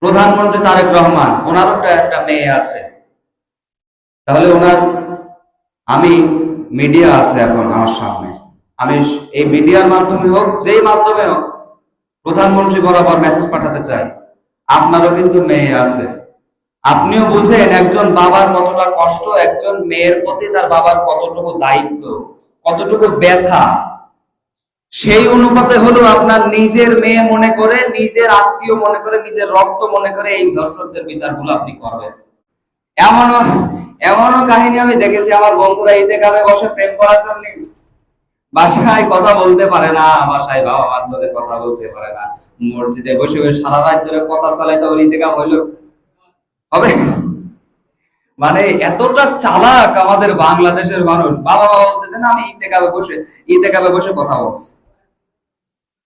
প্রধানমন্ত্রী তারেক রহমান, ওনারও একটা মেয়ে আছে। তাহলে ওনার, আমি মিডিয়া আছে এখন আমার সামনে, আমি এই মিডিয়ার মাধ্যমে হোক, যেই মাধ্যমে হোক, প্রধানমন্ত্রী বরাবর মেসেজ পাঠাতে চাই, আপনারও কিন্তু মেয়ে আছে। আপনিও বুঝেন একজন বাবার কতটা কষ্ট, একজন মেয়ের প্রতি তার বাবার কতটুকু দায়িত্ব, কতটুকু ব্যথা। সেই অনুপাতে হলো আপনার নিজের মেয়ে মনে করে, নিজের আত্মীয় মনে করে, নিজের রক্ত মনে করে এই দর্শকদের বিচারগুলো আপনি করবেন। এমনও এমনও কাহিনী আমি দেখেছি, আমার বন্ধুরা ঈদে কাবে বসে প্রেম করার জন্য বাসায় কথা বলতে পারে না, বাসায় বাবা মার সাথে কথা বলতে পারে না, মসজিদে বসে বসে সারা রাত ধরে কথা চালাই, তো ঈদে কাব হইলো হবে? মানে এতটা চালাক আমাদের বাংলাদেশের মানুষ, বাবা বাবা বলতে দেন, আমি ঈদে কাবে বসে কথা বলছি।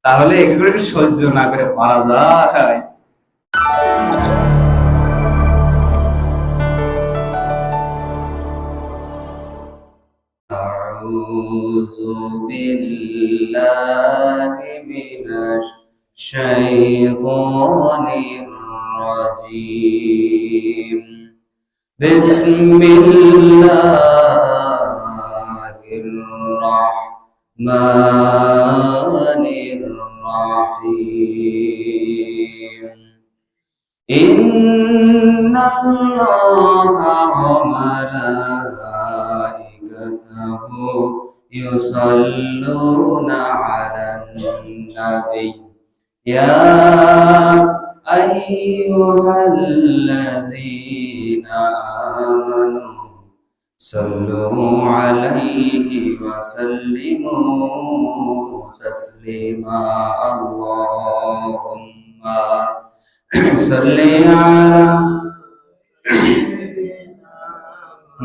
তাহলে এগুলো কি সহ্য না করে পারা যায়? আউযু বিল্লাহি মিনাশ শাইতানির রাজীম। বিসমিল্লাহির রাহমানির রাহিম। ইন্নাল্লাহা ওয়া মালাইকাতাহু ইউসাল্লুনা আলান নাবী ইয়া আইয়ুহাল্লাযীনা আমানু সাল্লু আলাইহি ওয়া সাল্লিমু তাসলিমা। আল্লাহুম্মা সাল্লি আলা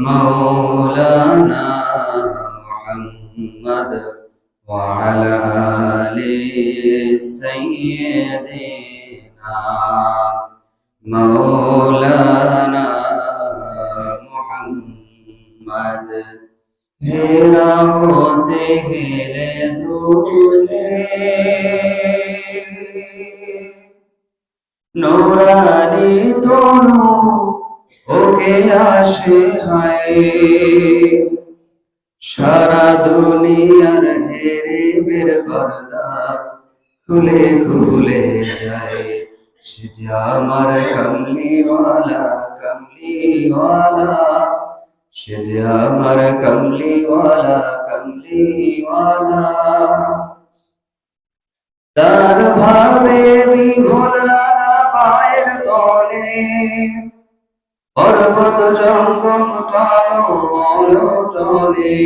মাওলানা মুহাম্মদ ওয়া আলা আলি সাইয়্যিদিনা মাওলানা মুহাম্মদ। হেরা হতে হেলে দুলে নোরানি তনু ওকে আসে হায়, সারা দুনিয়ার হেরে বের পর্দা খুলে খুলে যায়। সে যে আমার কমলিওয়ালা, কমলিওয়ালা, সে যে আমার কমলিওয়ালা, কমলিওয়ালা। তার ভাবে বিভোর রানা পায়ের তলে, পর্বত জঙ্গম টলো বলো টলে।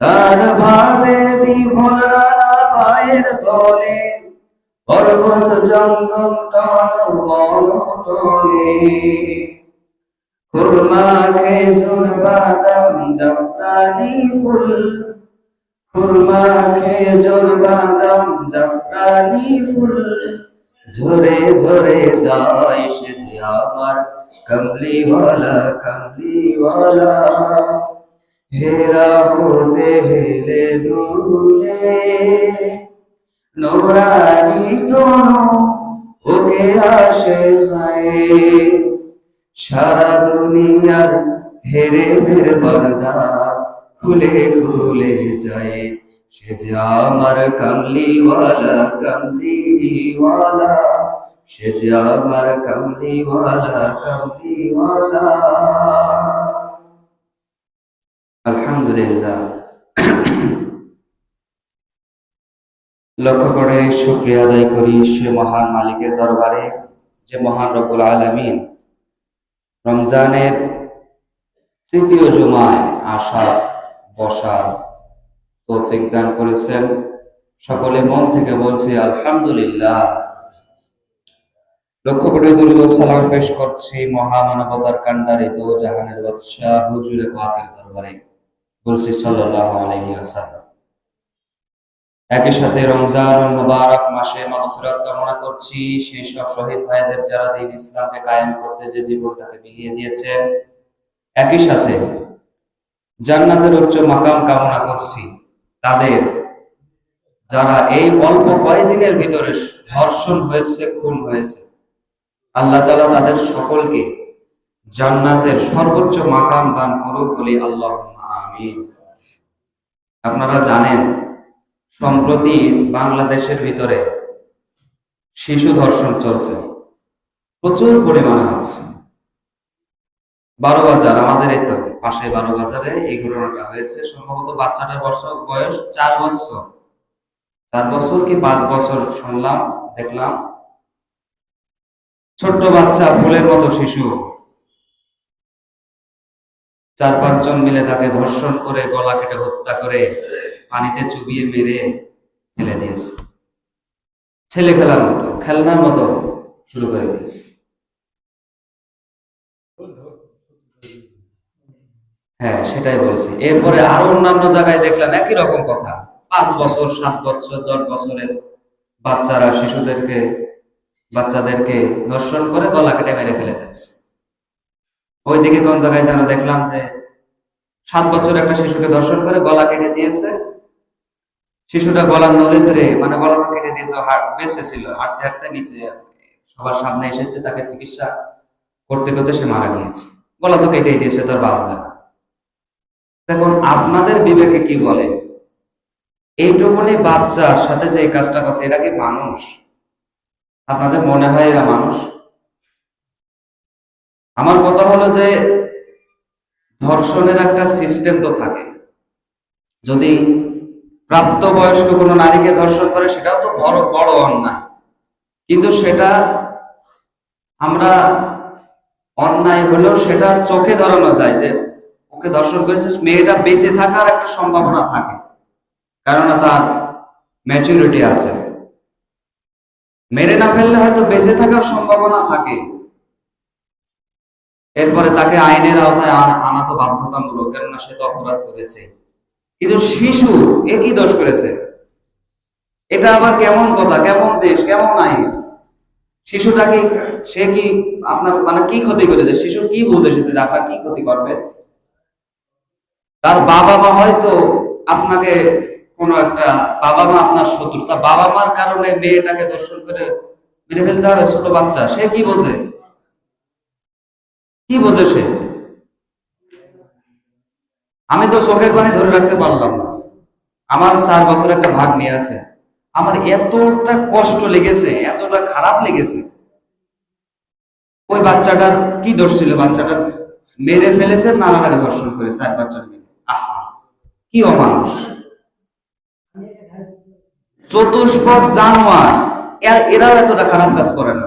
তার ভাবে বিভোর রানা পায়ের তলে, পর্বত জঙ্গম টলো বলো টলে। খুরমা খেজুর বাদাম জাফরানি ফুল, খুরমা খেজুর বাদাম জাফরানি ফুল, ঝরে ঝরে যায় সে যে আমার কমলিওয়ালা, কমলিওয়ালা। হেরা হতে হেলে দুলে নোরানি তনু ওকে আসে হায়, সারা দুনিয়ার হেরে বের পর্দা খুলে খুলে যায়। সে যে আমার কমলিওয়ালা, কমলিওয়ালা, সে যে আমার কমলিওয়ালা, কমলিওয়ালা। আলহামদুলিল্লাহ। লক্ষ্য করে শুকরিয়া আদায় করি সে মহান মালিকের দরবারে, যে মহান রব্বুল আলামিন রমজানের তৃতীয় জুমায় আসা বসার তৌফিক দান করেছেন। সকলে মন থেকে বলছি আলহামদুলিল্লাহ। লক্ষ্য করে দুরূদ ও সালাম পেশ করছি মহামানবতার কান্ডারে দো জাহানের বাদশাহ হুজুরে পাকের দরবারে, বলছি সাল্লাল্লাহু আলাইহি ওয়াসাল্লাম। একই সাথে রমজান মুবারক মাসে মাগফিরাত কামনা করছি সেই সব শহীদ ভাইদের যারা দ্বীন ইসলামকে কায়েম করতে যে জীবনটাকে বিলিয়ে দিয়েছেন। একই সাথে জান্নাতের উচ্চ মাকাম কামনা করছি তাদের যারা এই অল্প কয়েকদিনের ভিতরে ধর্ষণ হয়েছে, খুন হয়েছে, আল্লাহ তাআলা তাদের সকলকে জান্নাতের সর্বোচ্চ মাকাম দান করুক, বলি আল্লাহুম্মা আমিন। আপনারা জানেন সম্প্রতি বাংলাদেশের ভিতরে শিশু ধর্ষণ চলছে, প্রচুর পরিমাণে হচ্ছে। 12 বাজার, আমাদের এই তো পাশে 12 বাজারে এই ঘটনাটা হয়েছে। সম্ভবত বাচ্চাটার বয়স 4 বছর, 4 বছর কি 5 বছর শুনলাম, দেখলাম। ছোট্ট বাচ্চা, ফুলের মতো শিশু, 4-5 জন মিলে তাকে ধর্ষণ করে গলা কেটে হত্যা করে পানিতে চুবিয়ে মেরে ফেলে দিয়েছে। ছেলে খেলার মতো, খেলনার মতো শুরু করে দিয়েছে। হ্যাঁ, সেটাই বলছি। এরপরে আরো অন্যান্য জায়গায় দেখলাম একই রকম কথা। 5 বছর, 7 বছর, 10 বছরের বাচ্চারা বাচ্চাদেরকে ধর্ষণ করে গলা কেটে মেরে ফেলে দিচ্ছে। ওইদিকে কোন জায়গায় যেন দেখলাম যে 7 বছর একটা শিশুকে ধর্ষণ করে গলা কেটে দিয়েছে। শিশুটা গলার নলি ধরে, মানে গলাটা কেটে দিয়েছে, বেঁচে ছিল, হাঁটতে হাঁটতে নিচে সবার সামনে এসেছে, তাকে চিকিৎসা করতে করতে সে মারা গিয়েছে। গলা তো কেটেই দিয়েছে, তার বাঁচবে না। দেখুন আপনাদের বিবেকে কি বলে? এইটুকুনি বাচ্চার সাথে যে এই কাজটা করছে, এরা কি মানুষ? আপনাদের মনে হয় এরা মানুষ? আমার কথা হলো যে ধর্ষণের একটা সিস্টেম তো থাকে। যদি প্রাপ্তবয়স্ক কোনো নারীকে ধর্ষণ করে, সেটাও তো বড় বড় অন্যায়। কিন্তু সেটা আমরা অন্যায় হলেও সেটা চোখে ধরানো যায় যে ওকে ধর্ষণ করেছে, মেয়েটা বেঁচে থাকার একটা সম্ভাবনা থাকে, কেননা তার ম্যাচুরিটি আছে। মেরে না ফেললে হয়তো বেঁচে থাকার সম্ভাবনা থাকে। এরপরে তাকে আইনের আওতায় আনা তো বাধ্যতামূলক, কেননা সে তো অপরাধ করেছে। কিন্তু শিশু এ কি দোষ করেছে? এটা আবার কেমন কথা, কেমন দেশ, কেমন আইন? শিশুটা কি, সে কি আপনার মানে কি ক্ষতি করেছে? শিশু কি বুঝে এসেছে যে আপনার কি ক্ষতি করবে? তার বাবা মা হয়তো আপনাকে কোনো একটা, বাবা মা আপনার শত্রু, তার বাবা মার কারণে মেয়েটাকে ধর্ষণ করে মেরে ফেলতে হবে? ছোট বাচ্চা, সে কি বোঝে? কি বোঝে সে? আমি তো চোখের পানি ধরে রাখতে পারলাম না। আমার 4 বছর একটা ভাগ নিয়ে আছে, আমার এতটা কষ্ট লেগেছে, এতটা খারাপ লেগেছে। ওই বাচ্চাটার কি দোষ ছিল? বাচ্চাটা মেরে ফেলেছে, নানাটাকে ধর্ষণ করে 4-5 জন মিলে। আহা, কি অমানুষ, চতুষ্পদ জানোয়ার। এরাও এতটা খারাপ কাজ করে না।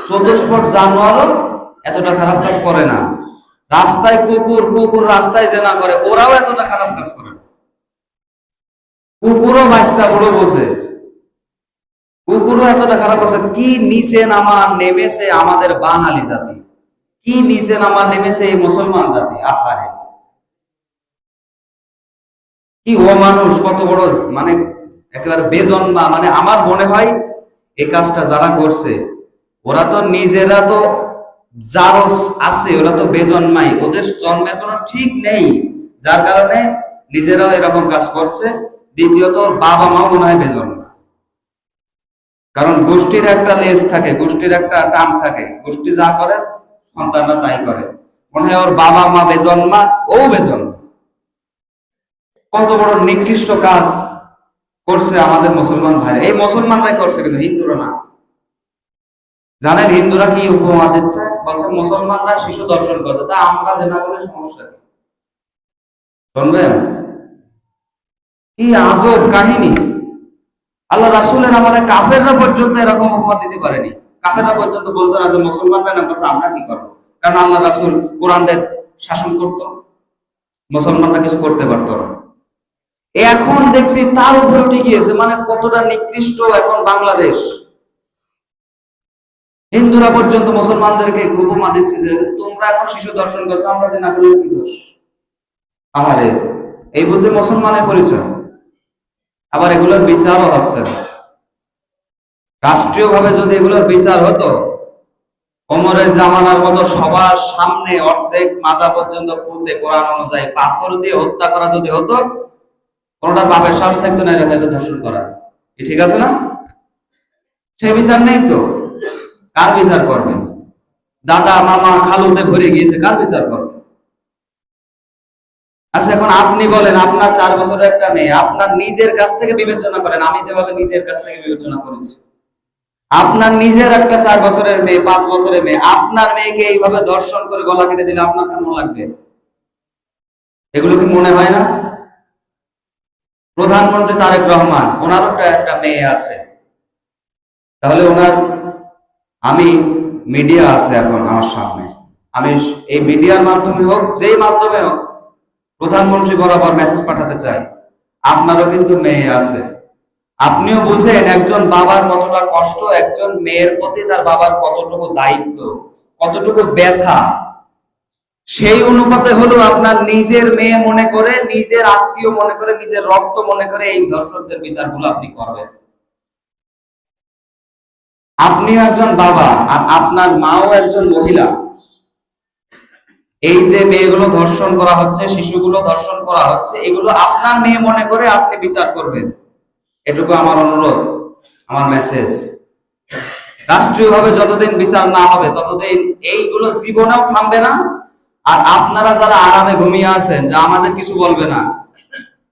চতুষ্পদ জানোয়ারও এতটা খারাপ কাজ করে না। রাস্তায় কুকুর রাস্তায় জেনা করে, ওরাও এতটা খারাপ কাজ করে না। কুকুরও বাচ্চা বড় বোঝে, কুকুরও এতটা খারাপ আছে। কি নিচে নামা নেমেছে আমাদের বাঙালি জাতি, কি নিচে নামা নেমেছে এই মুসলমান জাতি। আহারে, কি অমানুষ, কত বড় মানে একেবারে বেজন্মা। মানে আমার মনে হয় এই কাজটা যারা করছে, ওরা তো নিজেরা তো জারজ আছে, ওরা তো বেজন্মাই, ওদের জন্মের কোনো ঠিক নেই, যার কারণে নিজেরাও এরকম কাজ করছে। দ্বিতীয়ত ওর বাবা মাও মনে হয় বেজন্মা, কারণ গোষ্ঠীর একটা লেজ থাকে, গোষ্ঠীর একটা টান থাকে, গোষ্ঠী যা করে সন্তানরা তাই করে। মনে হয় ওর বাবা মা বেজন্মা, ও বেজন্মা। কত বড় নিকৃষ্ট কাজ করছে আমাদের মুসলমান ভাই। এই মুসলমানরাই করছে, কিন্তু হিন্দুরা না। জানেন হিন্দুরা কি উপমা দিচ্ছে? বলছে মুসলমানরা শিশু দর্শন করছে, তা আমরা যে না করলে সমস্যা কি? শুনবেন কি আজব কাহিনী। আল্লাহ রাসূলের আমাদের কাফেররা পর্যন্ত এরকম উপমা দিতে পারেনি। কাফেররা পর্যন্ত বলতো না যে মুসলমানরা না করছে, আমরা কি করবো? কারণ আল্লাহ রাসূল কোরআন দিয়ে শাসন করতো, মুসলমানরা কিছু করতে পারতো না। এখন দেখছি তার উপরে উঠে গিয়েছে। মানে কতটা নিকৃষ্ট এখন বাংলাদেশ। হিন্দুরা পর্যন্ত মুসলমানদেরকে উপমা দিচ্ছে যে তোমরা এখন শিশু দর্শন করছো, আমরা যে না করলে কি দোষ? আহারে, এই বুঝে মুসলমানের পরিচয়। আবার এগুলোর বিচারও হচ্ছে না। রাষ্ট্রীয়ভাবে যদি এগুলোর বিচার হতো, ওমরের জামানার মতো সবার সামনে অর্ধেক মাজা পর্যন্ত পুঁতে কোরআন অনুযায়ী পাথর দিয়ে হত্যা করা যদি হতো, কোনটা বাপের সাহস থাকতো না এরকম ধর্ষণ করার। ঠিক আছে না? সেই বিচার নেই তো। কার বিচার করবে? দাদা মামা খালুতে ভরে গিয়েছে, কার বিচার করবে? আচ্ছা, এখন আপনি বলেন, আপনার 4 বছরের একটা মেয়ে, আপনার নিজের কাছ থেকে বিবেচনা করেন। আমি যেভাবে নিজের কাছ থেকে বিবেচনা করেছি, আপনার নিজের একটা 4 বছরের মেয়ে, 5 বছরের মেয়ে, আপনার মেয়েকে এইভাবে ধর্ষণ করে গলা কেটে দিলে আপনার কেমন লাগবে? এগুলো কি মনে হয় না? প্রধানমন্ত্রী তারেক রহমান, ওনারও একটা মেয়ে আছে। তাহলে ওনার, আমি মিডিয়া আছে এখন আমার সামনে, আমি এই মিডিয়ার মাধ্যমে হোক, যেই মাধ্যমে হোক, প্রধানমন্ত্রী বরাবর মেসেজ পাঠাতে চাই, আপনারও কিন্তু মেয়ে আছে। আপনিও বুঝেন একজন বাবার কতটা কষ্ট, একজন মেয়ের প্রতি তার বাবার কতটুকু দায়িত্ব, কতটুকু ব্যথা। সেই অনুপাতে হলো আপনার নিজের মেয়ে মনে করে, নিজের আত্মীয় মনে করে, নিজের রক্ত মনে করে এই ধর্ষকদের বিচারগুলো আপনি করবেন। আপনি একজন বাবা আর আপনার মাও একজন মহিলা। এই যে মেয়েগুলো ধর্ষণ করা হচ্ছে, শিশুগুলো ধর্ষণ করা হচ্ছে, এগুলো আপনার মেয়ে মনে করে আপনি বিচার করবেন। এটুকু আমার অনুরোধ, আমার মেসেজ। রাষ্ট্রীয়ভাবে যতদিন বিচার না হবে ততদিন এইগুলো জীবনেও থামবে না। আর আপনারা যারা আরামে ঘুমিয়ে আছেন যে আমাদের কিছু বলবে না,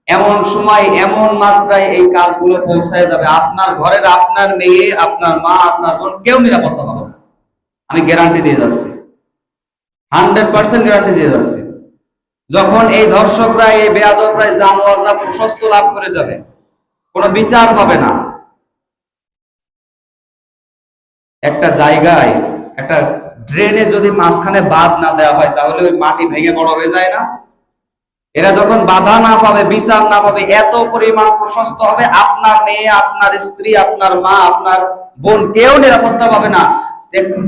এমন সময় এমন মাত্রায় এই কাজগুলো পৌঁছায় যাবে, আপনার ঘরের আপনার মেয়ে, আপনার মা, আপনার বোন কেউ নিরাপত্তা পাবে না। আমি গ্যারান্টি দিয়ে যাচ্ছি, 100% গ্যারান্টি দিয়ে যাচ্ছি। যখন এই ধর্ষকরা, এই বেয়াদবরা, জানোয়াররা প্রশস্ত লাভ করে যাবে, কোনো বিচার পাবে না। একটা জায়গায়, একটা ড্রেনে যদি মাঝখানে বাঁধ না দেওয়া হয় তাহলে ওই মাটি ভেঙে বড় হয়ে যায় না? এরা যখন বাধা না পাবে, বিচার না পাবে, এত পরিমাণ প্রশস্ত হবে, আপনার মেয়ে, আপনার স্ত্রী, আপনার মা, আপনার বোন কেউ নিরাপত্তা পাবে না।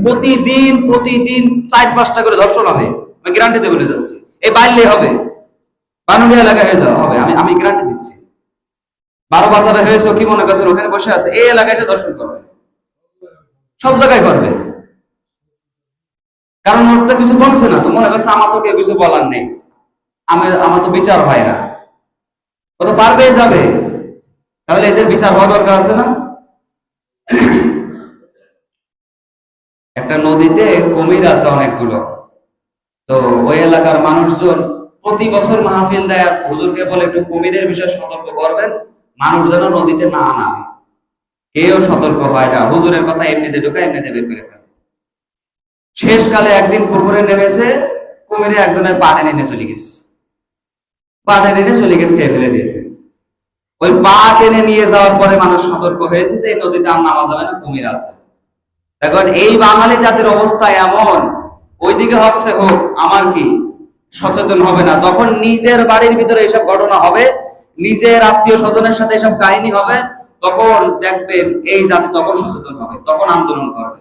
প্রতিদিন প্রতিদিন 4-5টা করে ধর্ষণ হবে, আমি গ্যারান্টিতে বলে যাচ্ছি। এই বাড়লেই হবে, বানুনিয়া এলাকা হয়ে যাওয়া হবে, আমি গ্যারান্টি দিচ্ছি। 12 বাজারে হয়েছে, কি মনে করছেন ওখানে বসে আছে? এই এলাকায় এসে দর্শন করবে, সব জায়গায় করবে। কারণ ওর তো কিছু বলছে না, তো মনে করছে আমার তো কেউ কিছু বলার নেই, আমার তো বিচার হয় না, ও তো পারবে যাবে। তাহলে এদের বিচার হওয়া দরকার আছে না? একটা নদীতে কুমির আছে অনেকগুলো, তো ওই এলাকার মানুষজন প্রতি বছর মাহফিল দেয় আর হুজুরকে বলে একটু কুমিরের বিষয়ে সতর্ক করবেন, মানুষ যেন নদীতে না নামে। কেউ সতর্ক হয় না, হুজুরের কথা এমনিতে ঢুকা এমনিতে বের করে ফেলে। শেষকালে একদিন পুকুরে নেমেছে, কুমিরে একজনের পা টেনে নিয়ে চলে গেছে, পা টেনে নিয়ে চলে গেছে, খেয়ে ফেলে দিয়েছে। ওই পা টেনে নিয়ে যাওয়ার পরে মানুষ সতর্ক হয়েছে যে এই নদীতে আর নামা যাবে না, কুমির আছে। এখন এই বাঙালি জাতির অবস্থা এমন, ওইদিকে হচ্ছে হোক, আমার কি সচেতন হবে না? যখন নিজের বাড়ির ভিতরে এসব ঘটনা হবে, নিজের আত্মীয় স্বজনের সাথে এসব কাহিনী হবে, তখন দেখবেন এই জাতি তখন সচেতন হবে, তখন আন্দোলন করবে,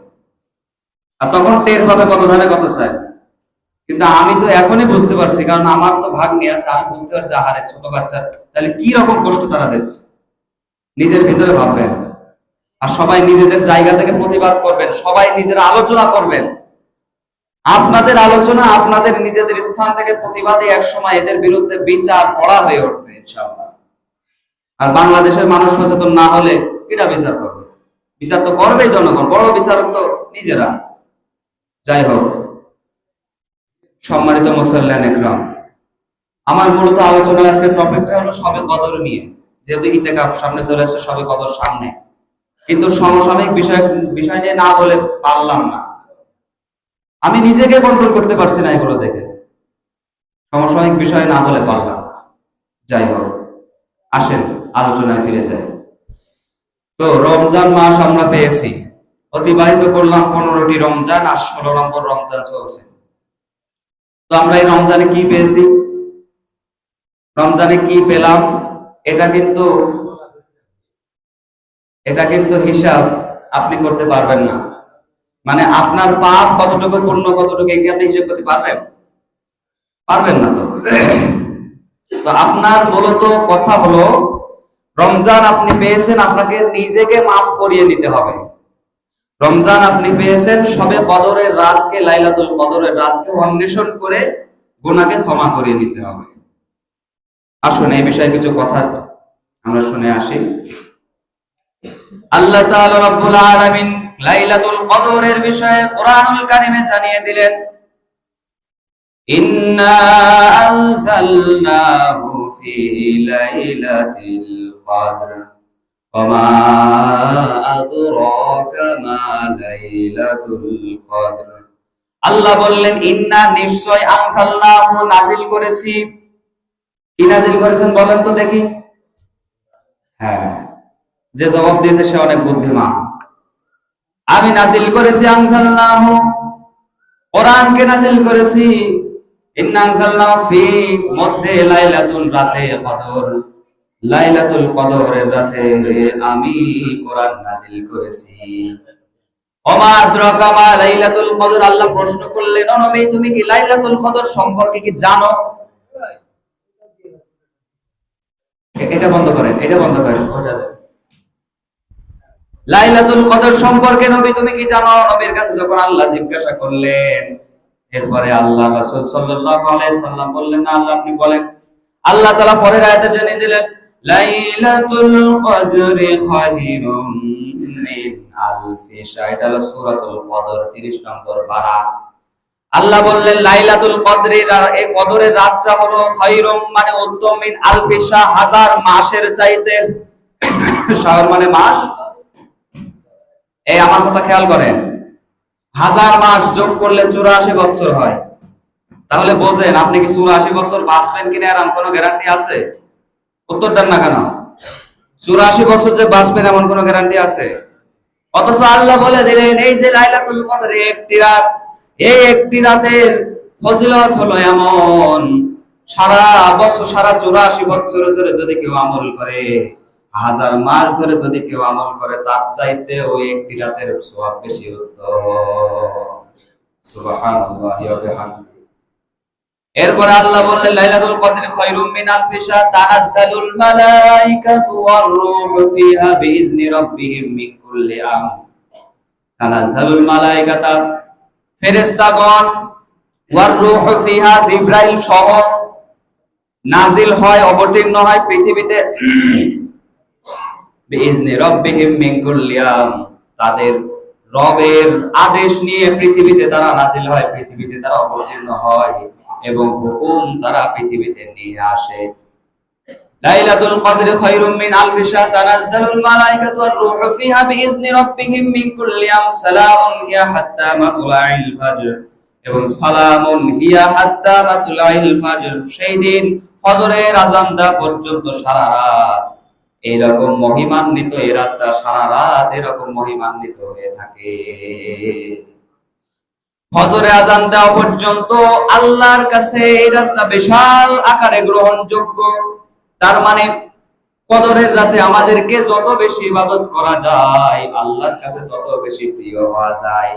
আর তখন টের পাবে কত ধারে কত চায়। কিন্তু আমি তো এখনই বুঝতে পারছি, কারণ আমার তো ভাগ নিয়ে আছে, আমি বুঝতে পারছি আহারে ছোট বাচ্চা তাহলে কি রকম কষ্ট তারা দেখছে। নিজের ভিতরে ভাববেন, আর সবাই নিজেদের জায়গা থেকে প্রতিবাদ করবেন, সবাই নিজের আলোচনা করবেন। আপনাদের আলোচনা, আপনাদের নিজেদের স্থান থেকে প্রতিবাদে একসময় এদের বিরুদ্ধে বিচার করা হয়ে উঠবে ইনশাআল্লাহ। আর বাংলাদেশের মানুষ সচেতন না হলে এটা বিচার করবে? বিচার তো করবেই জনগণ, বড় বিচারক তো নিজেরা। যাই হোক, সম্মানিত মুসল্লিয়ান ইকরাম, আমার মূলত আলোচনা আজকের টপিকটা হলো শবে কদর নিয়ে। যেহেতু ইতিকাফ সামনে চলে আসছে, শবে কদর সামনে, কিন্তু সমসাময়িক বিষয় নিয়ে না বলে পারলাম না। আমি নিজেকে কন্ট্রোল করতে পারছি না এগুলো দেখে, সমসাময়িক বিষয় না বলে পারলাম না। যাই হোক, আসেন আলোচনায় ফিরে যাই। তো রমজান মাস আমরা পেয়েছি, অতিবাহিত করলাম 15টি রমজান, আর 16 নম্বর রমজান চলছে। তো আমরা এই রমজানে কি পেয়েছি, রমজানে কি পেলাম, এটা কিন্তু হিসাব আপনি করতে পারবেন না। মানে আপনার পাপ কতটুকু, পূর্ণ কতটুকু, এই আপনি হিসাব করতে পারবেন? পারবেন না। তো তো আপনার মূলত কথা হলো, রমজান আপনি পেয়েছেন, আপনাকে নিজেকে মাফ করিয়ে নিতে হবে। রমজান আপনি পেয়েছেন, শবে কদরের রাতকে, লাইলাতুল কদরের রাতকে অন্বেষণ করে গুনাহকে ক্ষমা করিয়ে নিতে হবে। আসুন এই বিষয়ে কিছু কথা আমরা শুনে আসি। আল্লাহ তাআলা রাব্বুল আলামিন লাইলাতুল কদরের বিষয়ে কোরআনুল কারীমে জানিয়ে দিলেন, ইন্না আনজালনাহু ফি লাইলাতিল কদর ওয়া মা আদরাকা মা লাইলাতুল কদর। আল্লাহ বললেন, ইন্না নিশ্চয় আনজালনাহু নাজিল করেছি। কি নাজিল করেছেন বলেন তো দেখি? হ্যাঁ, যে জবাব দিয়েছে সে অনেক বুদ্ধিমান। আমি নাজিল করেছি, আনজালনাহু কোরআনকে নাজিল করেছি, ইন্না আনজালনাহু ফি মধ্যে লাইলাতুল রাতে কদর, লাইলাতুল কদরের রাতে আমি কোরআন নাজিল করেছি। ওমা আদরাকা মা লাইলাতুল কদর। আল্লাহ প্রশ্ন করলেন, ও নবী তুমি কি লাইলাতুল কদর সম্পর্কে কি জানো? এটা বন্ধ করেন, এটা বন্ধ করেন, ওটা দেন। লাইলাতুল কদর সম্পর্কে নবী তুমি কি জানো? নবীর কাছে যখন আল্লাহ জিজ্ঞাসা করলেন, এরপরে আল্লাহ রাসূল সাল্লাল্লাহু আলাইহি সাল্লাম বললেন, না আল্লাহ আপনি বলেন। আল্লাহ তাআলা পরের আয়াতে জানিয়ে দিলেন, লাইলাতুল কদরি খায়রুম মিন আলফি শাহর। এটা হলো সূরাতুল কদর 30 নম্বর পারা। আল্লাহ বললেন লাইলাতুল কদরের এই কদরের রাতটা হলো খায়রুম মানে উত্তম, মিন আলফি শাহর হাজার মাসের চাইতে। শাহর মানে মাস। এই আমার কথা খেয়াল করেন, হাজার মাস যোগ করলে 84 বছর হয়। তাহলে বোঝেন আপনি কি 84 বছর বাঁচবেন কিনা এর কোনো গ্যারান্টি আছে? উত্তর দেন না কেন? 84 বছর যে বাঁচবেন এমন কোনো গ্যারান্টি আছে? অথচ আল্লাহ বলে দিলেন এই যে লাইলাতুল কদরে একটি রাত, এই একটি রাতের ফজিলত হলো এমন, সারা বছর সারা 84 বছর ধরে যদি কেউ আমল করে, হাজার মাস ধরে যদি কেউ আমল করে, তার চাইতে ওই একটি রাতের সওয়াব বেশি উত্তম। সুবহানাল্লাহি ওয়া বিহামদিহি। এরপরে আল্লাহ বললেন লাইলাতুল কদর খায়রুম মিন আলফি শাহর তানাজ্জালুল মালাইকাতু ওয়ার রূহু ফিহা বিইজনি রাব্বিহিম মিন কুল্লি আমর। তানাজ্জালুল মালাইকাতা ফেরেশতাগণ, ওয়ার রূহু ফিহা জিবরাইল সহ নাজিল হয়, অবতীর্ণ হয় পৃথিবীতে, বিইজনি রাব্বিহিম মিন কুল্লি আমর, তাদের রবের আদেশ নিয়ে পৃথিবীতে তারা নাজিল হয়, পৃথিবীতে তারা অবতীর্ণ হয় এবং হুকুম তারা পৃথিবীতে নিয়ে আসে। লাইলাতুল কদর খায়রুম মিন আলফি শাহর তানাজ্জালুল মালাইকাতু ওয়ার রূহু ফিহা বিইজনি রাব্বিহিম মিন কুল্লি আমর সালামুন হিয়া হাত্তা মাতলাইল ফাজর। এবং সালামুন হিয়া হাত্তা মাতলাইল ফাজর, সেই দিন ফজরের আযান দেওয়া পর্যন্ত সারা রাত এরকম মহিমান্বিত, এই রাতটা সারা রাত এরকম মহিমান্বিত হয়ে থাকে। ফজরে আযান দেওয়া পর্যন্ত আল্লাহর কাছে এই রাতটা বিশাল আকারে গ্রহণযোগ্য। তার মানে কদরের রাতে আমাদেরকে যত বেশি ইবাদত করা যায়, আল্লাহর কাছে তত বেশি প্রিয় হওয়া যায়।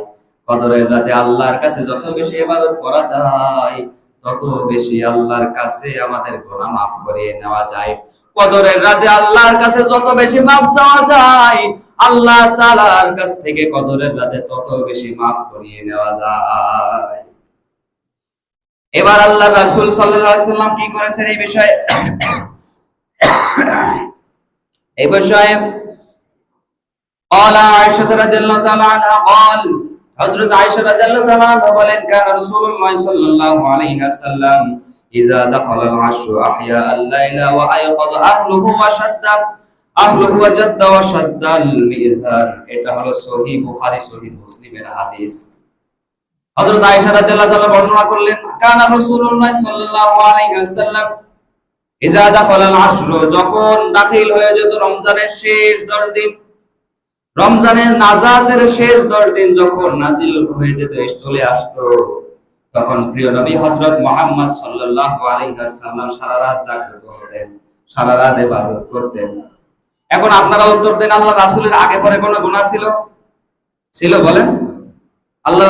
কদরের রাতে আল্লাহর কাছে যত বেশি ইবাদত করা যায়, তত বেশি আল্লাহর কাছে আমাদের গুনাহ মাফ করে নেওয়া যায়। কদরের রাতে আল্লাহর কাছে যত বেশি মাফ চাওয়া যায়, আল্লাহ তাআলার কাছ থেকে কদরের রাতে তত বেশি মাফ করিয়ে নেওয়া যায়। এবার আল্লাহ রাসূল সাল্লাল্লাহু আলাইহি সাল্লাম কি করেছেন এই বিষয়ে? এই বিষয়ে قال عائشة رضي الله تعالى عنها قال হযরত আয়েশা রাদিয়াল্লাহু তাআলা আনহা বলেন, কানা রাসূলুল্লাহ সাল্লাল্লাহু আলাইহি ওয়াসাল্লাম ইযা দাখালা আল-আশরু আহয়া আল-লাইলা ওয়া আয়qadha আহলুহু ওয়া শাদ্দা আহলুহু ওয়া জাদ্দা ওয়া শাদ্দা আল-মিযহার। এটা হলো সহিহ বুখারী সহিহ মুসলিমের হাদিস। হযরত আয়েশা রাদিয়াল্লাহু তাআলা বর্ণনা করলেন, কানা রাসূলুল্লাহ সাল্লাল্লাহু আলাইহি ওয়াসাল্লাম ইযা দাখালা আল-আশরু, যখন দাখিল হয়ে যেত রমজানের শেষ 10 দিন, রমজানের নাজাতের শেষ 10 দিন যখন নাজিল হয়ে যেত, চলে আসতো, তখন প্রিয় নবী হযরত মুহাম্মদ সাল্লাল্লাহু আলাইহি ওয়াসাল্লাম সারা রাত জাগ্রত হতেন, সারা রাত ইবাদত করতেন। এখন আপনারা উত্তর দেন, আল্লাহ রাসূলের আগে পরে কোনো গুনাহ ছিল? ছিল বলেন? আল্লাহ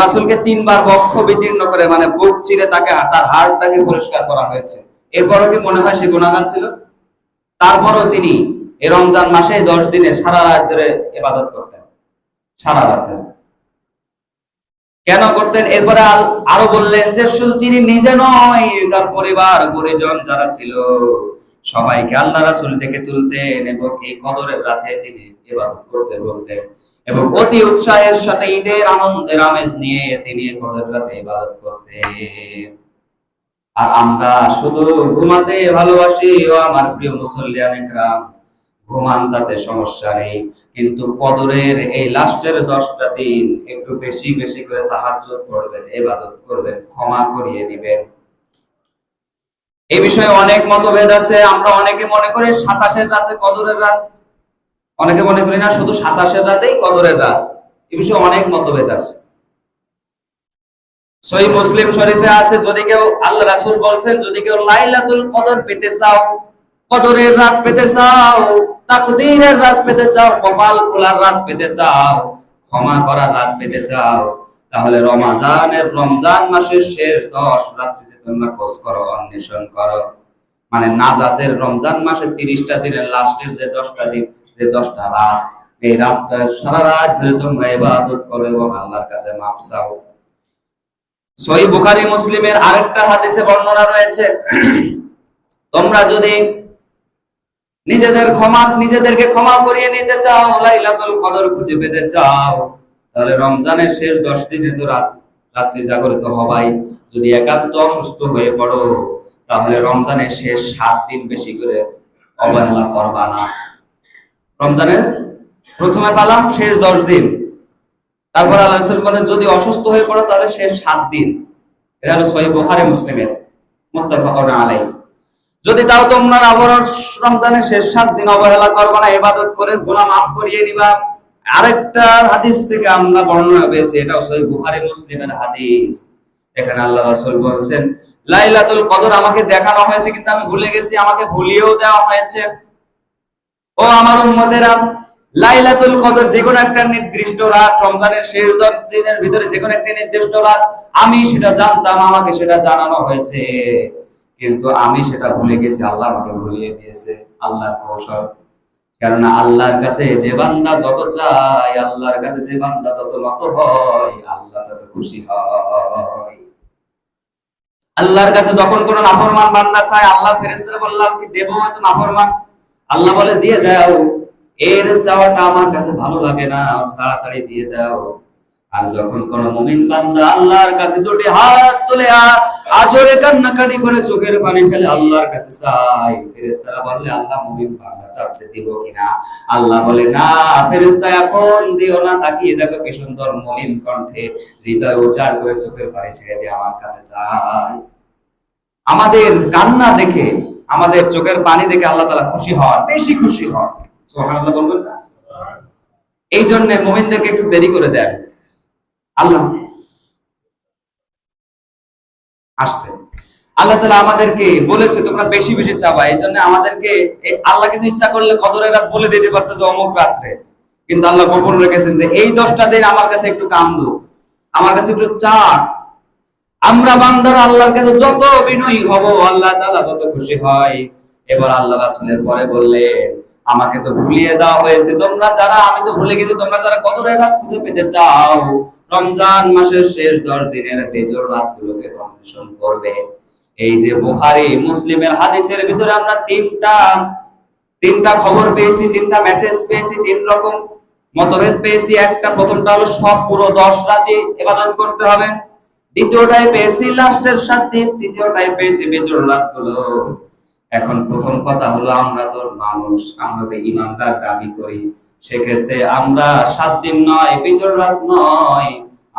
রাসূলকে 3 বার বক্ষ বিদীর্ণ করে মানে বুক চিরে তাকে তার হাড়টাকে পরিষ্কার করা হয়েছে। এরপরও কি মনে হয় সে গুনাহগার ছিল? তারপরও তিনি এই রমজান মাসে 10 দিনে সারা রাত ধরে ইবাদত করতেন, সারা রাত ধরে। কেন করতেন? এরপরে আরো বললেন যে শুধু তিনি নিজে নয়, তার পরিবার পরিজন যারা ছিল সবাইকে আল্লাহ রাসূল ডেকে তুলতেন এবং এই কদরের রাতে তিনি ইবাদত করতে বলতেন। এবং অতি উৎসাহের সাথে ঈদের আনন্দের আমেজ নিয়ে তিনি কদর রাতে ইবাদত করতেন। আর আমরা শুধু ঘুমাতে ভালোবাসি। ও আমার প্রিয় মুসল্লিয়ান ইকরাম, ঘুমান তাতে সমস্যা নেই, কিন্তু কদরের এই লাস্টের 10টা দিন একটু বেশি বেশি করে তাহাজ্জুদ করবেন, ইবাদত করবেন, ক্ষমা করিয়ে দিবেন। এই বিষয়ে অনেক মতভেদ আছে। আমরা অনেকে মনে করি 27-এর রাতে কদরের রাত, অনেকে মনে করি না শুধু 27-এর রাতেই কদরের রাত। এই বিষয়ে অনেক মতভেদ আছে। সহিহ মুসলিম শরীফে আছে, যদি কেউ, আল্লাহ রাসূল বলছেন, যদি কেউ লাইলাতুল কদর পেতে চাও, কদরের রাত পেতে চাও, তাকদীরের রাত পেতে চাও, কপাল খোলার রাত পেতে চাও, ক্ষমা করার রাত পেতে চাও, তাহলে রমজান মাসের শেষ 10 রাত্রিতে তোমরা খোঁজ করো, অন্বেষণ করো। মানে নাজাতের রমজান মাসের 30টা দিনের লাস্টের যে 10টা দিন, যে 10টা রাত, এই রাতটা সারা রাত ধরে তোমরা ইবাদত করো এবং আল্লাহর কাছে মাফ চাও। সহিহ বুখারী মুসলিমের আরেকটা হাদিসে বর্ণনা রয়েছে, তোমরা যদি নিজেদেরকে ক্ষমা করিয়ে নিতে চাও, লাইলাতুল কদর খুঁজে পেতে চাও, তাহলে রমজানের শেষ 10 দিনে তো রাত্রি জাগরিত হবাই। যদি একান্ত অসুস্থ হয়ে পড়ো, তাহলে রমজানের শেষ 7 দিন বেশি করে অবহেলা করবা না। রমজানের প্রথমে পালাম শেষ 10 দিন, তারপর আল্লাহ রাসূল বলেন যদি অসুস্থ হয়ে পড়ো তাহলে শেষ 7 দিন। এটা হলো সহিহ বুখারী মুসলিমের মুত্তাফাকুন আলাইহি। যদি তাও তোমরা রমজানের শেষ 7 দিন অবহেলা করবা না, ইবাদত করে গুনাহ মাফ করিয়ে নিবা। আরেকটা হাদিস থেকে আমরা বর্ণনা পেয়েছি, এটাও সহিহ বুখারী মুসলিমের হাদিস। এখানে আল্লাহ রাসূল বলেন, লাইলাতুল কদর আমাকে দেখানো হয়েছে কিন্তু আমি ভুলে গেছি, আমাকে ভুলিয়েও দেওয়া হয়েছে। ও আমার উম্মতেরা, লাইলাতুল কদর যে কোনো একটা নির্দিষ্ট রাত, রমজানের শেষ 10 দিনের ভিতরে যে কোনো একটা নির্দিষ্ট রাত, আমি সেটা জানতাম, আমাকে সেটা জানানো হয়েছে, কিন্তু আমি সেটা ভুলে গেছি, আল্লাহ আমাকে ভুলিয়ে দিয়েছে। আল্লাহর কৌশল। কেননা আল্লাহর কাছে যে বান্দা যত চায়, আল্লাহর কাছে যে বান্দা যত নত হয়, আল্লাহ তত খুশি হয়। আল্লাহর কাছে যখন কোন নাফরমান বান্দা চায়, আল্লাহ ফেরেশতারা বললাম কি দেবো, হয়তো নাফরমান, আল্লাহ বলে দিয়ে দাও, এর চাওয়াটা আমার কাছে ভালো লাগে না, তাড়াতাড়ি দিয়ে দাও। আর যখন কোন মুমিন বান্দা আল্লাহর কাছে দুটি হাত তুলে আজরে কান্নাকাটি করে চোখের পানি ফেলে আল্লাহর কাছে চায়, ফেরেশতারা বলে আল্লাহ মুমিন বান্দা চাচ্ছে দিব কিনা, আল্লাহ বলে না ফেরেশতা এখন দিও না, তাকিয়ে দেখো কি সুন্দর মলিন কণ্ঠে হৃদয় উজাড় করে চোখের পানি ছেড়ে দিয়ে আমার কাছে চায়। আমাদের কান্না দেখে, আমাদের চোখের পানি দেখে আল্লাহ তাআলা খুশি হন, বেশি খুশি হন। সুবহানাল্লাহ বলবেন না? এই জন্য মুমিনদেরকে একটু দেরি করে দেন। আল্লাহ আসছে, আল্লাহ তাআলা আমাদেরকে বলেছে তোমরা বেশি বেশি চাবা। এই জন্য আমাদেরকে আল্লাহ কিন্তু ইচ্ছা করলে কদরের রাত বলে দিতে পারতো যে অমুক রাত্রে, কিন্তু আল্লাহ গোপন রেখেছেন যে এই 10টা দিন আমার কাছে একটু কান্দো, আমার কাছে একটু চা। আমরা বান্দারা আল্লাহর কাছে যত বিনয়ী হব, আল্লাহ তাআলা তত খুশি হয়। এবার আল্লাহ রাসূলের পরে বললেন, আমাকে তো ভুলিয়ে দেওয়া হয়েছে, তোমরা যারা, আমি তো ভুলে গেছি, তোমরা যারা কদরের রাত খুঁজে পেতে চাও, রমজান মাসের শেষ 10 দিনের বেজোড় রাতগুলোকে অন্বেষণ করবে। এই যে বুখারী মুসলিমের হাদিসের ভিতরে আমরা তিনটা খবর পেয়েছি, 3টা মেসেজ পেয়েছি, 3 রকম মতভেদ পেয়েছি। প্রথমটা হলো সব পুরো 10 রাতই ইবাদত করতে হবে, দ্বিতীয়টাই পেয়েছি লাস্টের 7 দিন, তৃতীয়টাই পেয়েছি বেজোড় রাতগুলো। এখন প্রথম কথা হলো, আমরা তো মানুষ, আমরা তো ঈমানদার দাবি করি, সেক্ষেত্রে আমরা 7 দিন নয়, বেজোড় রাত নয়,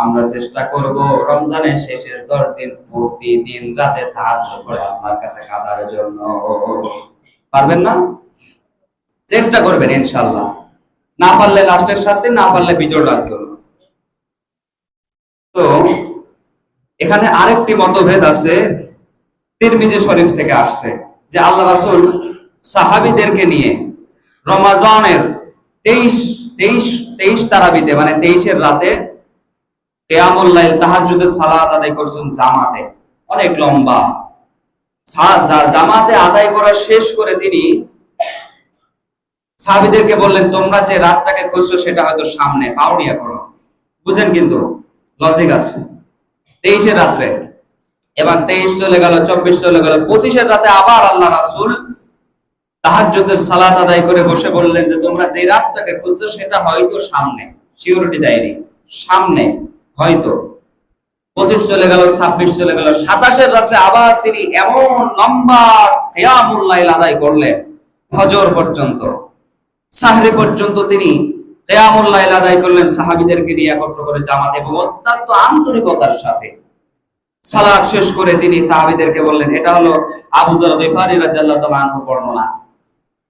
আমরা চেষ্টা করব রমজানের শেষের 10 দিন প্রতিদিন রাতে তাহাজ্জুদ করে আল্লাহর কাছে কাঁদার জন্য। পারবেন না? চেষ্টা করবেন ইনশাআল্লাহ। না পারলে লাস্টের 7 দিন, না পারলে বেজোড় রাতগুলো। তো এখানে আরেকটি মতভেদ আছে, তিরমিজি শরীফ থেকে আসছে, যে আল্লাহ রাসূল সাহাবীদেরকে নিয়ে রমাদানের 23 তারাবিতে, মানে 23-এর রাতে কিয়ামুল লাইল, তাহাজ্জুদের সালাত আদায় করছেন জামাতে, অনেক লম্বা জামাতে আদায় করা শেষ করে তিনি সাহাবীদেরকে বললেন, তোমরা যে রাতটাকে খুঁজছো সেটা হয়তো সামনে, পাওনিয়া করো। বুঝেন কিন্তু লজিক আছে। 23-এর রাত্রে, এবার 23 চলে গেল, 24 চলে গেল, 25-এর রাতে আবার আল্লাহ রাসূল তাহাজ্জুদের সালাত আদায় করে বসে বললেন যে তোমরা যে রাতটাকে খুঁজছো সেটা হয়তো সামনে, সিকিউরিটি দেয়নি, সামনে হয়তো 25 চলে গেল, 26 চলে গেল, 27-এর রাত্রে আবার তিনি এমন লম্বা কিয়ামুল লাইল আদায় করলেন, ফজর পর্যন্ত, সাহরি পর্যন্ত তিনি কিয়ামুল লাইল আদায় করলেন সাহাবীদেরকে নিয়ে একত্র করে জামাত, এবং অত্যন্ত আন্তরিকতার সাথে সালাত শেষ করে তিনি সাহাবীদেরকে বললেন, এটা হলো আবু যর গিফারী রাদিয়াল্লাহু তাআলা আনহু বর্ণনা।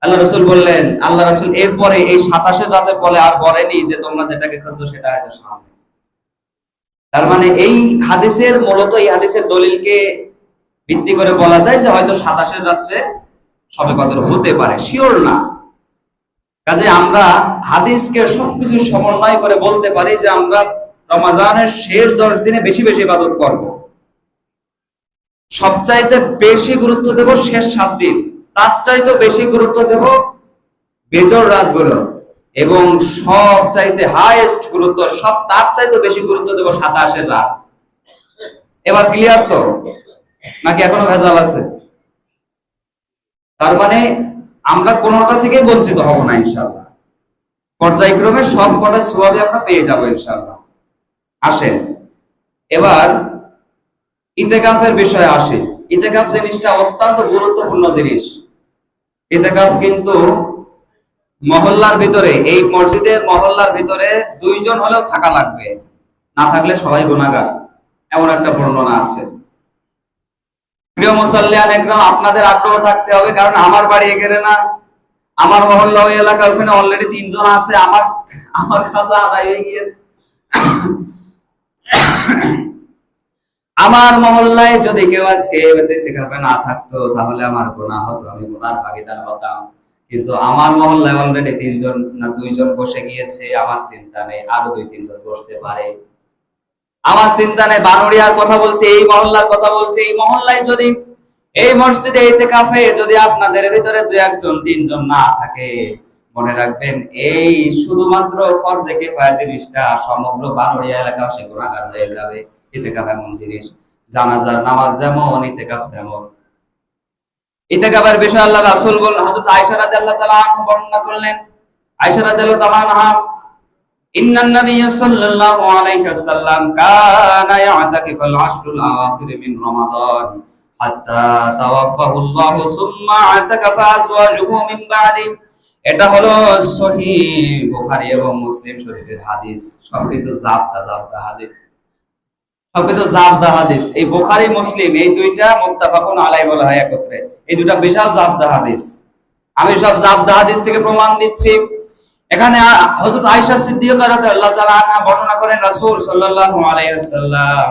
আল্লাহ রাসূল বললেন, আল্লাহ রাসূল এরপরে এই 27-এর রাতে বলে আর বলেনি যে তোমরা যেটাকে খুঁজছো সেটা হয়তো সামনে। তার মানে এই হাদিসের মূলত এই হাদিসের দলিলকে ভিত্তি করে বলা যায় যে হয়তো 27-এর রাত্রে শবে কদর হতে পারে, শিওর না। কাজে আমরা হাদিসকে সবকিছু সমন্বয় করে বলতে পারি যে আমরা রমজানের শেষ 10 দিনে বেশি বেশি ইবাদত করব, সবচাইতে বেশি গুরুত্ব দেব শেষ 7 দিন, তার চাইতে বেশি গুরুত্ব দেব বেজর রাতগুলো, এবং সব চাইতে হাইয়েস্ট গুরুত্ব, সব তার চাইতে বেশি গুরুত্ব দেব 27-এর রাত। এবার ক্লিয়ার তো, নাকি এখনো ভেজাল আছে? তার মানে আমরা কোনোটা থেকে বঞ্চিত হব না ইনশাআল্লাহ, পর্যায়ক্রমে সব কটা সওয়াবই আমরা পেয়ে যাব ইনশাআল্লাহ। আসেন এবার ইতিকাফের বিষয়ে আসি। ইতিকাফ জিনিসটা অত্যন্ত গুরুত্বপূর্ণ জিনিস। ইতিকাফ কিন্তু মহল্লার ভিতরে, এই মসজিদের মহল্লার ভিতরে 2 জন হলেও থাকা লাগবে, না থাকলে সবাই গুনাহগার, এমন একটা বর্ণনা আছে। প্রিয় মুসল্লিয়ান একরাম, আপনাদের আগ্রহ থাকতে হবে, কারণ আমার বাড়ি এখানে না, আমার মহল্লা ওই এলাকা, ওখানে অলরেডি 3 জন আছে, আমার খাজা আদায় হয়ে গিয়েছে। আমার মহল্লায় যদি কেউ আজকে ইতিকাফে না থাকতো তাহলে আমার গুনাহ হতো, আমি গুনার ভাগীদার হতাম। কিন্তু আমার মহল্লায় অলরেডি 3 জন না 2 জন বসে গিয়েছে, আমার চিন্তা নেই, আরো 2-3 জন বসতে পারে, আমার চিন্তা নেই। বানুরিয়ার কথা বলছি, এই মহল্লার কথা বলছি, এই মহল্লায় যদি, এই মসজিদে ইতিকাফে যদি আপনাদের ভিতরে 2-1 জন 3 জন না থাকে, মনে রাখবেন এই শুধুমাত্র ফরজে কিফায়া জিনিসটা সমগ্র বানুরিয়া এলাকাও সে গুনাহগার হয়ে যাবে। ইতিকাফ এমন জিনিস, জানাজার নামাজ যেমন ইতিকাফ তেমন। ইতিকাফের বিষয়ে আল্লাহ রাসূল হযরত আয়েশা রাদিয়াল্লাহু তাআলা আনহা বর্ণনা করলেন। আয়েশা রাদিয়াল্লাহু তাআলা আনহা, ইন্নান নাবিয়্য সাল্লাল্লাহু আলাইহি ওয়াসাল্লাম কানা ইয়াতাকিফুল আশরুল আওয়াখির মিন রমাদান হাত্তা তাওয়াফাহুল্লাহু সুম্মা আতাকাফা আজওয়াজুহু মিন বাদি। এটা হলো সহিহ বুখারী এবং মুসলিম শরীফের হাদিস। সব কিন্তু জাবদা হাদিস, সবকিছু জাবদা হাদিস। এই বুখারী মুসলিম এই দুইটা মুত্তাফাকুন আলাইহি বলা হয় একত্রে, এই দুইটা বিশাল জাবদা হাদিস। আমি সব জাবদা হাদিস থেকে প্রমাণ দিচ্ছি। এখানে হযরত আয়েশা সিদ্দিকা রাদিয়াল্লাহু তাআলা আনহা বর্ণনা করেন, রাসূল সাল্লাল্লাহু আলাইহি ওয়াসাল্লাম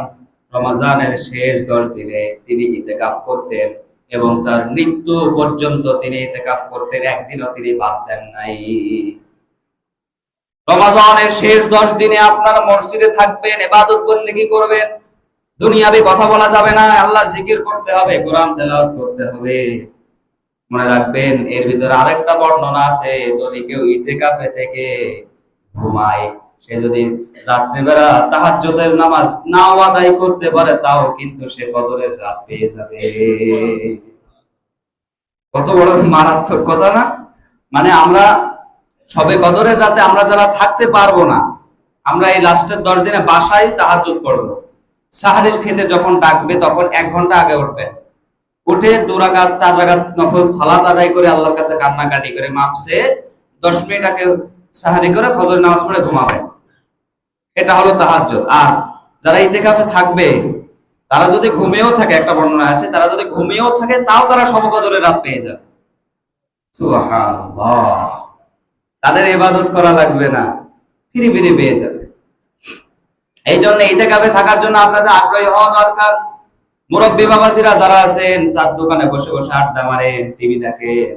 রমজানের শেষ 10 দিনে তিনি ইতিকাফ করতেন, এবং তার মৃত্যু পর্যন্ত তিনি ইতিকাফ করতেন, একদিনও তিনি বাদ দেন নাই। রমজানের শেষ 10 দিনে আপনারা মসজিদে থাকবেন, ইবাদত বন্দেগী করবেন, দুনিয়াবি কথা বলা যাবে না, আল্লাহ জিকির করতে হবে, কোরআন তেলাওয়াত করতে হবে। মনে রাখবেন এর ভিতরে আরেকটা বর্ণনা আছে, যদি কেউ ইতিকাফে থেকে ঘুমায়, সে যদি রাত্রিবেলা তাহাজ্জুদের নামাজ নাও আদায় করতে পারে, তাও কিন্তু সে কদরের রাত পেয়ে যাবে। কত বড় মারাত্মক কথা না? মানে আমরা সবে কদরের রাতে আমরা যারা থাকতে পারবো না, আমরা এই লাস্টের 10 দিনে বাসায় তাহাজ্জুদ পড়বো। সাহরির খেতে যখন ডাকবে তখন 1 ঘন্টা আগে উঠবেন, উঠে 2 রাকাত 4 রাকাত নফল সালাত আদায় করে আল্লাহর কাছে কান্নাকাটি করে মাপসে 10 মিনিট আগে সাহরি করে ফজর নামাজ পড়ে ঘুমাবেন। এটা হলো তাহাজ্জুদ। আর যারা ইতিকাফে থাকবে তারা যদি ঘুমিয়েও থাকে, একটা বর্ণনা আছে, তারা যদি ঘুমিয়েও থাকে তাও তারা শবে কদরের রাত পেয়ে যাবে। সুবহানাল্লাহ, তাদের ইবাদত করা লাগবে না, ফিরি ফিরি পেয়ে যাবে। এই জন্য ইতিকাফে থাকার জন্য আপনাদের আগ্রহী হওয়া দরকার। মুরব্বী বাবাজিরা যারা আছেন, চার দোকানে বসে বসে আড্ডা মারেন, টিভি দেখেন,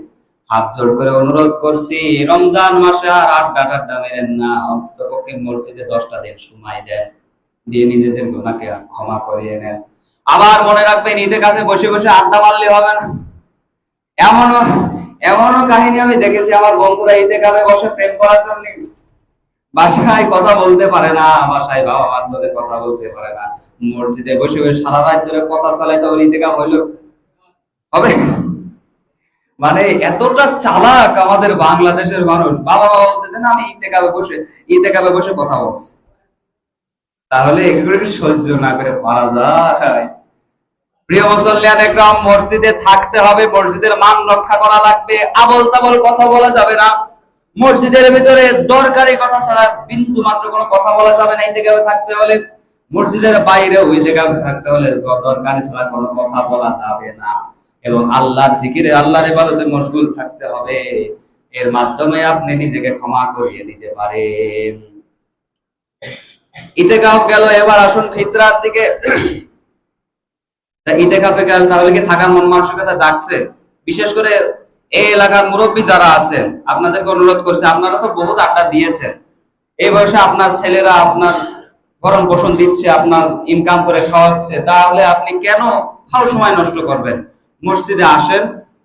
হাত জোড় করে অনুরোধ করছি, রমজান মাসে আর আড্ডা মেরেন না, অন্ততপক্ষে মসজিদে 10টা দিন সময় দেন, দিয়ে নিজেদের গুনাহকে ক্ষমা করিয়ে নেন। আবার মনে রাখবেন ইতিকাফে বসে বসে আড্ডা মারলে হবে না। এমনও কাহিনী আমি দেখেছি, আমার বন্ধুরা ইতিকাফে বসে প্রেম করার জন্য বাসায় কথা বলতে পারে না, বাসায় বাবা মার সাথে কথা বলতে পারে না, মসজিদে বসে বসে সারা রাত ধরে কথা চালাইতে ওর ইতিকাফ হইলো হবে? মানে এতটা চালাক আমাদের বাংলাদেশের মানুষ, বাবা বাবা বলতে দেন, আমি ইতেকাবে বসে কথা বলছি। তাহলে এগুলো কি সহ্য না করে পারা যায়? প্রিয় মুসল্লিয়ান একরাম, মসজিদে থাকতে হবে, মসজিদের মান রক্ষা করা লাগবে, আবল তাবল কথা বলা যাবে না। মসজিদের ভিতরে দরকারি কথা ছাড়া বিন্দু মাত্র কোনো কথা বলা যাবে না ইতিকাফে থাকতে হলে। মসজিদের বাইরে ওই ইতিকাফে থাকতে হলে দরকারি ছাড়া কোনো কথা বলা যাবে না। এবং আল্লাহর জিকিরে, আল্লাহর ইবাদতে মশগুল থাকতে হবে। এর মাধ্যমে আপনি নিজেকে ক্ষমা করিয়ে নিতে পারেন। ইতিকাফ গেল, এবার আসুন ফিতরার দিকে। ইতিকাফে গেল, তাহলে কি থাকার মন মানসিকতা জাগছে? বিশেষ করে এই এলাকার মুরব্বী যারা আছেন, আপনাদেরকে অনুরোধ করছে, আপনারা তো বহুত আড্ডা দিয়েছেন, এই বয়সে আপনার ছেলেরা আপনার ভরণ পোষণ দিচ্ছে, আপনার ইনকাম করে খাওয়াচ্ছে, তাহলে আপনি কেন ফাও সময় নষ্ট করবেন? মসজিদে আসেন,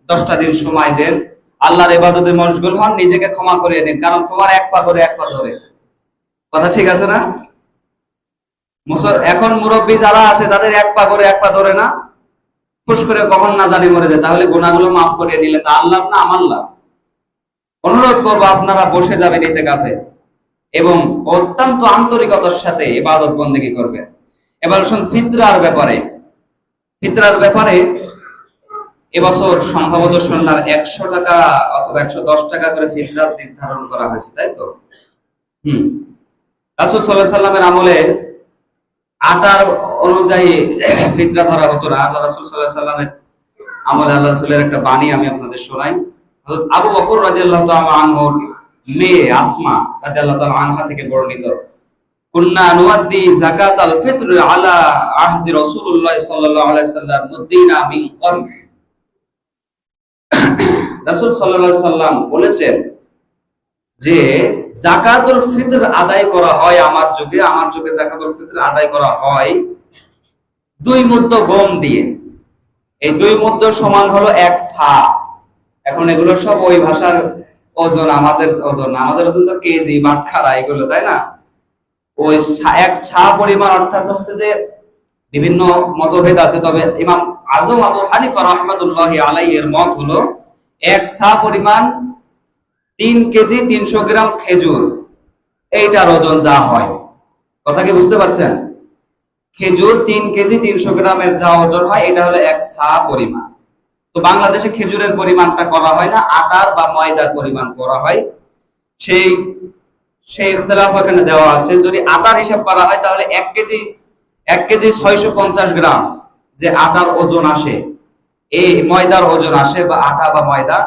10টা দিন সময় দেন, আল্লাহর ইবাদতে মশগুল হন, নিজেকে ক্ষমা করে নিন। কারণ তোমার এক পা ধরে এক পা ধরে, কথা ঠিক আছে না? এখন মুরব্বী যারা আছে তাদের এক পা করে এক পা ধরে না, ফুস করে কখন না জানি মরে যায়। তাহলে গুনাহগুলো মাফ করে নিলে তা আল্লাহ না আমার লাভ। অনুরোধ করবো আপনারা বসে যাবেন ইতিকাফে এবং অত্যন্ত আন্তরিকতার সাথে ইবাদত বন্দেগী করবেন। এবার শুন ফিতরার ব্যাপারে। ফিতরার ব্যাপারে এবছর সম্ভবত শুনলাম 100 টাকা অথবা 110 টাকা করে ফিতরা নির্ধারণ করা হয়েছে, তাই তো? রাসূল সাল্লাল্লাহু আলাইহি সাল্লামের আমলে আটার অনুযায়ী ফিতরা ধরা হতো না। আল্লাহ রাসূল সাল্লাল্লাহু আলাইহি সাল্লামের আমলে আল্লাহ রাসূলের একটা বাণী আমি আপনাদের শোনাই। হযরত আবু বকর রাদিয়াল্লাহু তাআলা আনহুর মেয়ে আসমা রাদিয়াল্লাহু তাআলা আনহা থেকে বর্ণিত, কুন্না নুআদ্দি যাকাতাল ফিতর আলা আহদি রাসূলুল্লাহ সাল্লাল্লাহু আলাইহি সাল্লাম মুদ্দিনা মিন কমহ। রাসূল সাল্লাল্লাহু আলাইহি সাল্লাম বলেছেন যে যাকাতুল ফিতর আদায় করা হয় আমার যুগে যাকাতুল ফিতর আদায় করা হয় 2 মুদ্দ গম দিয়ে। এই 2 মুদ্দ সমান হলো 1 ছা। এখন এগুলো সব ওই ভাষার ওজন, আমাদের ওজন না, আমাদের ওজন তো কেজি বাটখারা এগুলো, তাই না? ওই 1 ছা পরিমাণ, অর্থাৎ হচ্ছে যে বিভিন্ন মতভেদ আছে, তবে ইমাম আজম আবু হানিফা রাহমাতুল্লাহি আলাইহি এর মত হলো 1 ছা পরিমাণ 3 কেজি 300 গ্রাম খেজুর, এইটার ওজন যা হয়। কথা কি বুঝতে পারছেন? খেজুর 3 কেজি 300 গ্রামের যা ওজন হয়, এটা হলো 1 ছা পরিমাণ। তো বাংলাদেশে খেজুরের পরিমাণটা করা হয় না, আটার বা ময়দার পরিমাণ করা হয়। সেই সেই ইখতিলাফ এখানে দেওয়া আছে। যদি আটার হিসাব করা হয় তাহলে 1 কেজি 650 গ্রাম যে আটার ওজন আসে, এই ময়দার ওজন আসে, বা আটা বা ময়দা,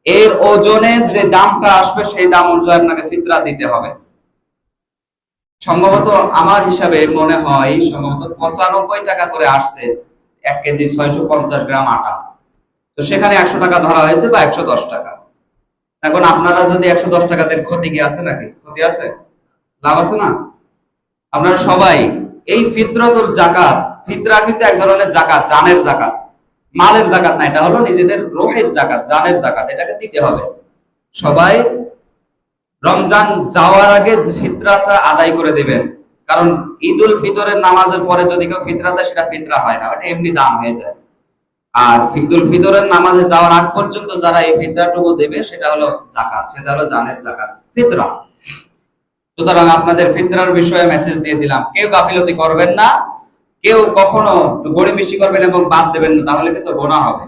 এর ওজনের যে দামটা আসবে সেই দাম অনুযায়ী আপনাকে ফিতরা দিতে হবে। সম্ভবত আমার হিসাবে মনে হয় সম্ভবত 95 টাকা করে আসছে 1 কেজি 650 গ্রাম আটা। তো সেখানে 100 টাকা ধরা হয়েছে, বা 110 টাকা। এখন আপনারা যদি 110 টাকা দেন, ক্ষতি কি আছে নাকি? ক্ষতি আছে? লাভ আছে না? আপনারা সবাই এই ফিতরাতুল যাকাত, ফিতরা কিন্তু এক ধরনের যাকাত, জানের যাকাত, মালের যাকাত না, এটা হলো নিজেদের রূহের যাকাত, জানের যাকাত, এটাকে দিতে হবে। সবাই রমজান যাওয়ার আগে ফিতরাটা আদায় করে দিবেন। কারণ ঈদুল ফিতরের নামাজের পরে যদি কেউ ফিতরা দেয়, সেটা ফিতরা হয় না, ওটা এমনি দান হয়ে যায়। আর ঈদুল ফিতরের নামাজে যাওয়ার আগ পর্যন্ত যারা এই ফিতরাটুকু দেবে, সেটা হলো যাকাত, সেটা হলো জানের যাকাত, ফিতরা। সুতরাং আপনাদের ফিতরার বিষয়ে মেসেজ দিয়ে দিলাম, কেউ গাফিলতি করবেন না, কেউ কখনো গড়িমসি করবেন এবং বাদ দেবেন না, তাহলে কিন্তু গুনাহ হবে।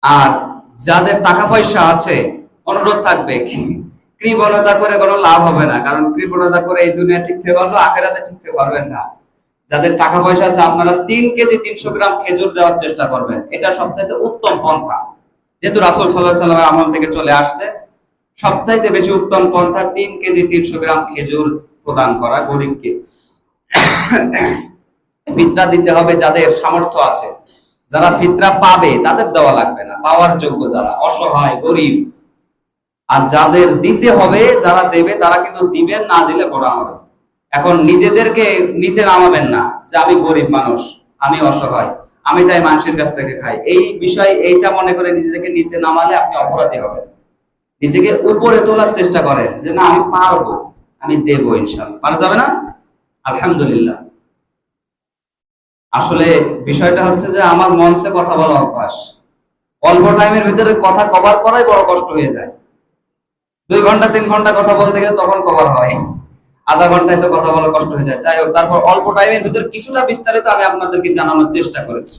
আর যাদের টাকা পয়সা আছে, অনুরোধ থাকবে, কৃপণতা করে কোনো লাভ হবে না। কারণ কৃপণতা করে এই দুনিয়া টিকতে পারলো, আখেরাতে টিকতে পারবেন না। যাদের টাকা পয়সা আছে, আপনারা 3 কেজি 300 গ্রাম খেজুর দেওয়ার চেষ্টা করবেন, এটা সবচাইতে উত্তম পন্থা। যেহেতু রাসূল সাল্লাল্লাহু আলাইহি সাল্লামের আমল থেকে চলে আসছে, সবচাইতে বেশি উত্তম পন্থা 3 কেজি 300 গ্রাম খেজুর প্রদান করা গরিবকে। ফিতরা দিতে হবে যাদের সামর্থ্য আছে। যারা ফিতরা পাবে তাদের দেওয়া লাগবে না, পাওয়ার যোগ্য যারা অসহায় গরিব। আর যাদের দিতে হবে, যারা দেবে তারা কিন্তু দিবেন, না দিলে করা হবে। এখন নিজেদেরকে নিচে নামাবেন না যে আমি গরিব মানুষ, আমি অসহায়, আমি তাই মানুষের কাছ থেকে খাই। এই বিষয় এইটা মনে করে নিজেদেরকে নিচে নামালে আপনি অপরাধী হবেন। নিজেকে উপরে তোলার চেষ্টা করেন যে না আমি পারবো, আমি দেবো, ইনশাআল্লাহ। পারা যাবে না? আলহামদুলিল্লাহ। আসলে বিষয়টা হচ্ছে যে আমার মঞ্চে কথা বলা অভ্যাস, অল্প টাইমের ভিতরে কথা কভার করাই বড় কষ্ট হয়ে যায়। 2 ঘন্টা 3 ঘন্টা কথা বলতে গেলে তখন কভার হয়, আধা ঘন্টায় তো কথা বলা কষ্ট হয়ে যায়। যাই হোক, তারপর অল্প টাইমের ভিতরে কিছুটা বিস্তারিত আমি আপনাদেরকে জানানোর চেষ্টা করেছি।